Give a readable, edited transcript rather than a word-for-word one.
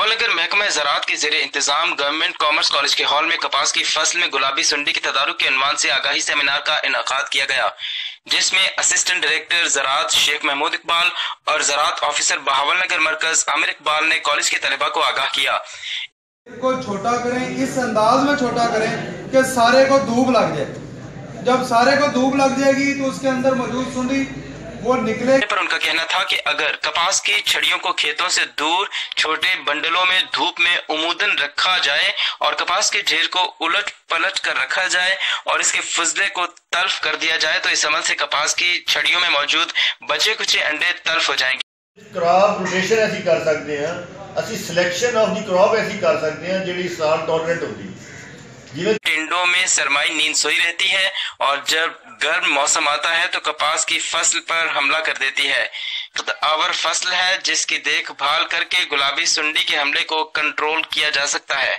बहावलनगर महकमा ज़राअत के ज़ेरे इंतजाम गवर्नमेंट कॉमर्स कॉलेज के हॉल में कपास की फसल में गुलाबी सुंडी के तदारुक के उन्वान से आगाही सेमिनार का इनकाद किया गया, जिसमें असिस्टेंट डायरेक्टर ज़राअत शेख महमूद इकबाल और ज़राअत ऑफिसर बहावलनगर मरकज आमिर इकबाल ने कॉलेज के तलबा को आगाह किया। को छोटा करें, इस अंदाज में छोटा करें कि सारे को धूप लग जाए। जब सारे को धूप लग जाएगी तो उसके अंदर मौजूद सुंडी वो निकले। पर उनका कहना था कि अगर कपास की छड़ियों को खेतों से दूर छोटे बंडलों में धूप में उमूदन रखा जाए और कपास के ढेर को उलट पलट कर रखा जाए और इसके फजले को तल्फ कर दिया जाए तो इस अमल से कपास की छड़ियों में मौजूद बचे कुचे अंडे तल्फ हो जाएंगे। क्रॉप रोटेशन ऐसी कर सकते हैं, ਅਸੀਂ सिलेक्शन ऑफ दी क्रॉप ऐसी कर सकते हैं जिहड़ी साल टॉलरेंट होती है। टिंडों में सरमाई नींद सोई रहती है और जब गर्म मौसम आता है तो कपास की फसल पर हमला कर देती है। आवर फसल है जिसकी देखभाल करके गुलाबी सुंडी के हमले को कंट्रोल किया जा सकता है।